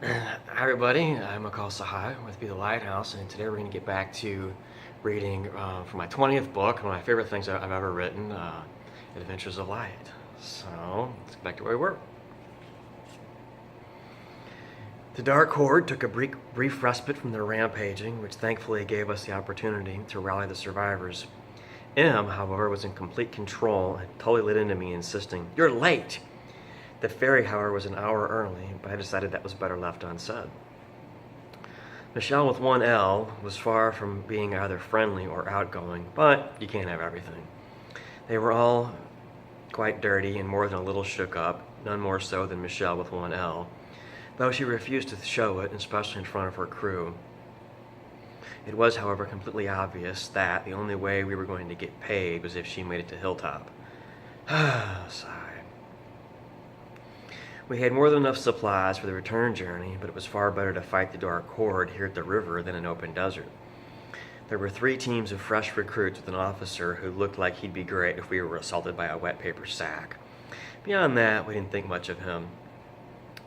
Hi everybody, I'm Akal Sahai with Be the Lighthouse, and today we're going to get back to reading from my 20th book, one of my favorite things I've ever written, Adventures of Light. So, let's get back to where we were. The Dark Horde took a brief respite from their rampaging, which thankfully gave us the opportunity to rally the survivors. M, however, was in complete control and totally lit into me, insisting, "You're late!" The ferry, however, was an hour early, but I decided that was better left unsaid. Michelle with one L was far from being either friendly or outgoing, but you can't have everything. They were all quite dirty and more than a little shook up, none more so than Michelle with one L, though she refused to show it, especially in front of her crew. It was, however, completely obvious that the only way we were going to get paid was if she made it to Hilltop. Sigh. We had more than enough supplies for the return journey, but it was far better to fight the Dark Horde here at the river than in open desert. There were 3 teams of fresh recruits with an officer who looked like he'd be great if we were assaulted by a wet paper sack. Beyond that, we didn't think much of him.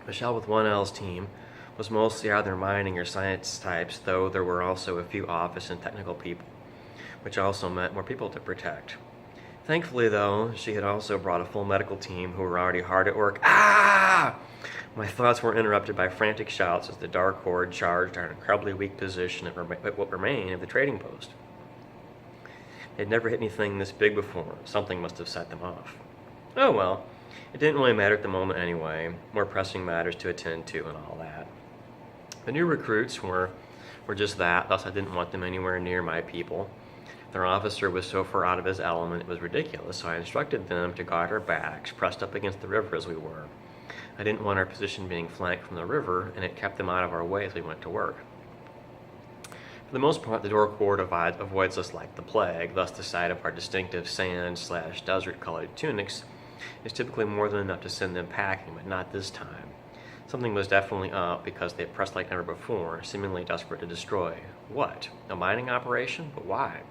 Michelle with 1L's team was mostly either mining or science types, though there were also a few office and technical people, which also meant more people to protect. Thankfully, though, she had also brought a full medical team who were already hard at work. Ah! My thoughts were interrupted by frantic shouts as the Dark Horde charged our incredibly weak position at what remained of the trading post. They'd never hit anything this big before. Something must have set them off. Oh well, it didn't really matter at the moment anyway. More pressing matters to attend to and all that. The new recruits were just that, thus I didn't want them anywhere near my people. Their officer was so far out of his element it was ridiculous, so I instructed them to guard our backs, pressed up against the river as we were. I didn't want our position being flanked from the river, and it kept them out of our way as we went to work. For the most part, the Dark Horde avoids us like the plague, thus the sight of our distinctive sand/desert-colored tunics is typically more than enough to send them packing, but not this time. Something was definitely up because they pressed like never before, seemingly desperate to destroy. What? A mining operation? But why?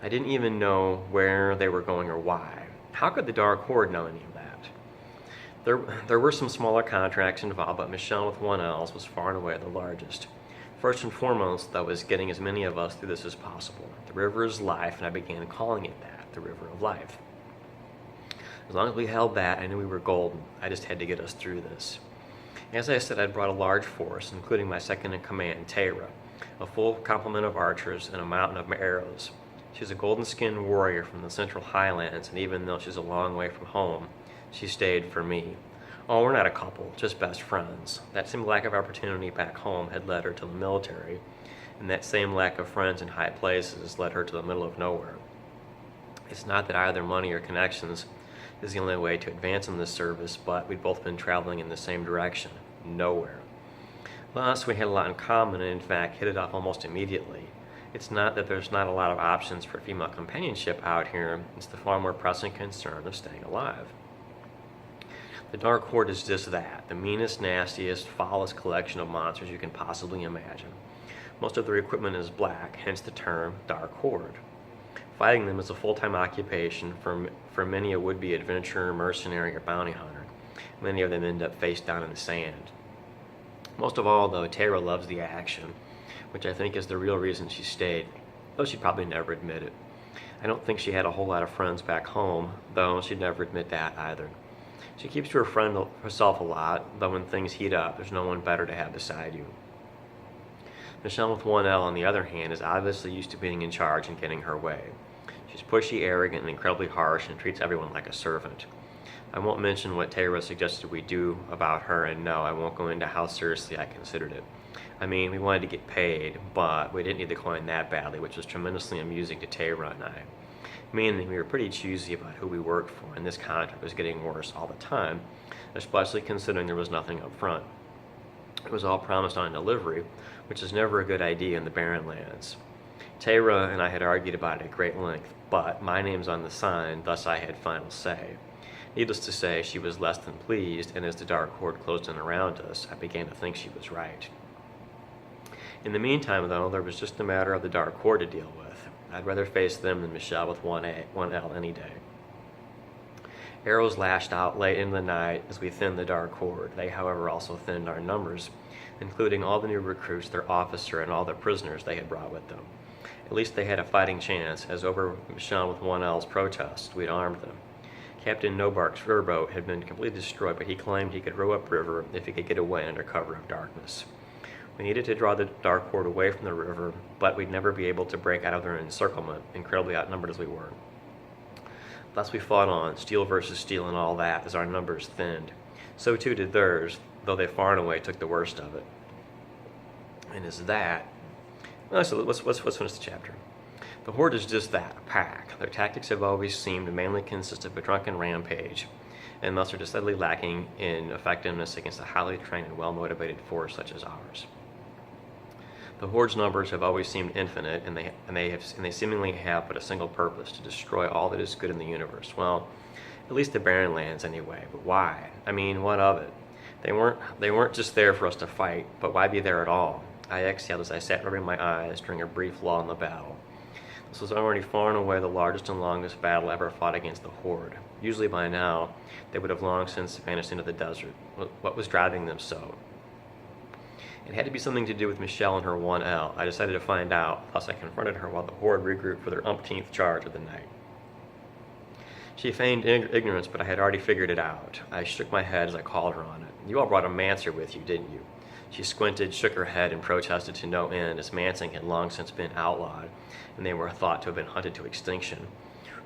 I didn't even know where they were going or why. How could the Dark Horde know any of that? There were some smaller contracts involved, but Michelle with 1L's was far and away the largest. First and foremost, though, was getting as many of us through this as possible. The river is life, and I began calling it that, the River of Life. As long as we held that, I knew we were golden. I just had to get us through this. As I said, I'd brought a large force, including my second-in-command, Tayra, a full complement of archers and a mountain of arrows. She's a golden-skinned warrior from the Central Highlands, and even though she's a long way from home, she stayed for me. Oh, we're not a couple, just best friends. That same lack of opportunity back home had led her to the military, and that same lack of friends in high places led her to the middle of nowhere. It's not that either money or connections is the only way to advance in this service, but we'd both been traveling in the same direction, nowhere. Thus, we had a lot in common, and in fact, hit it off almost immediately. It's not that there's not a lot of options for female companionship out here, it's the far more pressing concern of staying alive. The Dark Horde is just that, the meanest, nastiest, foulest collection of monsters you can possibly imagine. Most of their equipment is black, hence the term Dark Horde. Fighting them is a full-time occupation for many a would-be adventurer, mercenary, or bounty hunter. Many of them end up face down in the sand. Most of all, though, Tara loves the action, which I think is the real reason she stayed, though she'd probably never admit it. I don't think she had a whole lot of friends back home, though she'd never admit that either. She keeps to herself a lot, though when things heat up, there's no one better to have beside you. Michelle with 1L, on the other hand, is obviously used to being in charge and getting her way. She's pushy, arrogant, and incredibly harsh, and treats everyone like a servant. I won't mention what Tara suggested we do about her, and no, I won't go into how seriously I considered it. I mean, we wanted to get paid, but we didn't need the coin that badly, which was tremendously amusing to Tara and I. Meaning we were pretty choosy about who we worked for, and this contract was getting worse all the time, especially considering there was nothing up front. It was all promised on delivery, which is never a good idea in the Barren Lands. Tara and I had argued about it at great length, but my name's on the sign, thus I had final say. Needless to say, she was less than pleased, and as the Dark Horde closed in around us, I began to think she was right. In the meantime, though, there was just a matter of the Dark Horde to deal with. I'd rather face them than Michelle with 1L any day. Arrows lashed out late in the night as we thinned the dark horde. They, however, also thinned our numbers, including all the new recruits, their officer, and all the prisoners they had brought with them. At least they had a fighting chance, as over Michonne with 1L's protest, we'd armed them. Captain Nobark's riverboat had been completely destroyed, but he claimed he could row upriver if he could get away under cover of darkness. We needed to draw the dark horde away from the river, but we'd never be able to break out of their encirclement, incredibly outnumbered as we were. Thus we fought on, steel versus steel and all that, as our numbers thinned. So too did theirs, though they far and away took the worst of it. And is that... Well, so let's finish the chapter. The Horde is just that, a pack. Their tactics have always seemed to mainly consist of a drunken rampage, and thus are decidedly lacking in effectiveness against a highly trained and well-motivated force such as ours. The Horde's numbers have always seemed infinite, and they seemingly have but a single purpose: to destroy all that is good in the universe. Well, at least the barren lands anyway. But why? I mean, what of it? They weren't just there for us to fight, but why be there at all? I exhaled as I sat rubbing my eyes during a brief lull in the battle. This was already far and away the largest and longest battle ever fought against the Horde. Usually by now, they would have long since vanished into the desert. What was driving them so? It had to be something to do with Michelle and her 1L. I decided to find out, thus I confronted her while the Horde regrouped for their umpteenth charge of the night. She feigned ignorance, but I had already figured it out. I shook my head as I called her on it. You all brought a Mancer with you, didn't you? She squinted, shook her head, and protested to no end, as mancing had long since been outlawed, and they were thought to have been hunted to extinction.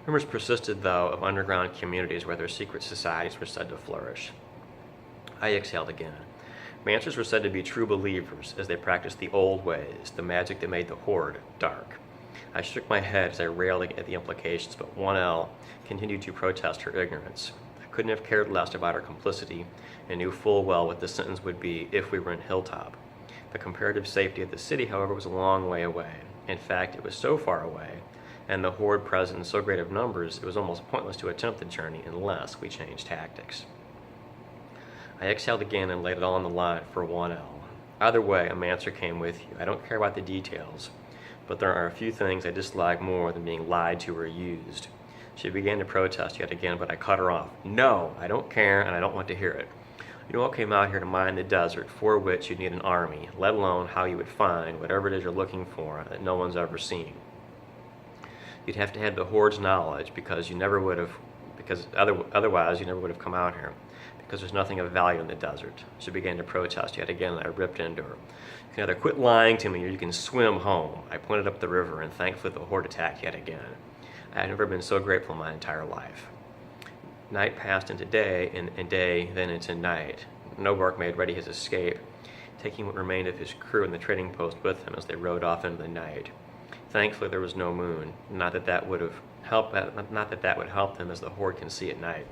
Rumors persisted, though, of underground communities where their secret societies were said to flourish. I exhaled again. Mancers were said to be true believers, as they practiced the old ways, the magic that made the Horde dark. I shook my head as I railed at the implications, but 1L continued to protest her ignorance. I couldn't have cared less about her complicity, and knew full well what the sentence would be if we were in Hilltop. The comparative safety of the city, however, was a long way away. In fact, it was so far away, and the Horde present in so great of numbers, it was almost pointless to attempt the journey unless we changed tactics. I exhaled again and laid it all on the line for 1L. Either way, a Mancer came with you. I don't care about the details, but there are a few things I dislike more than being lied to or used. She began to protest yet again, but I cut her off. No, I don't care, and I don't want to hear it. You all came out here to mine the desert, for which you need an army, let alone how you would find whatever it is you're looking for that no one's ever seen. You'd have to have the Horde's knowledge, because otherwise you never would have come out here, because there's nothing of value in the desert. She began to protest yet again, and I ripped into her. You can either quit lying to me, or you can swim home. I pointed up the river, and thankfully the Horde attacked yet again. I had never been so grateful in my entire life. Night passed into day, and day then into night. Nobark made ready his escape, taking what remained of his crew and the trading post with him as they rode off into the night. Thankfully there was no moon, not that that would help them, as the Horde can see at night.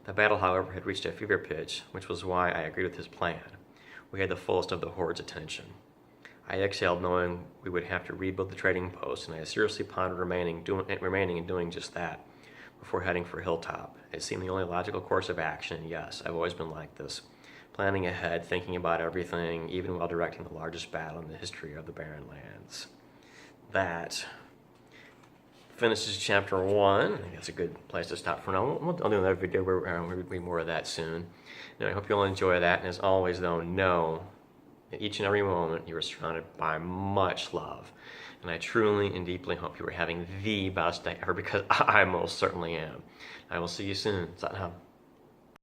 The battle, however, had reached a fever pitch, which was why I agreed with his plan. We had the fullest of the Horde's attention. I exhaled, knowing we would have to rebuild the trading post, and I seriously pondered remaining and doing just that before heading for Hilltop. It seemed the only logical course of action. Yes, I've always been like this, planning ahead, thinking about everything, even while directing the largest battle in the history of the Barren Lands. That finishes chapter 1. I think that's a good place to stop for now. I'll do another video where we'll read more of that soon. And I hope you'll enjoy that. And as always, though, know that each and every moment you are surrounded by much love. And I truly and deeply hope you are having the best day ever, because I most certainly am. I will see you soon. Sat Nam.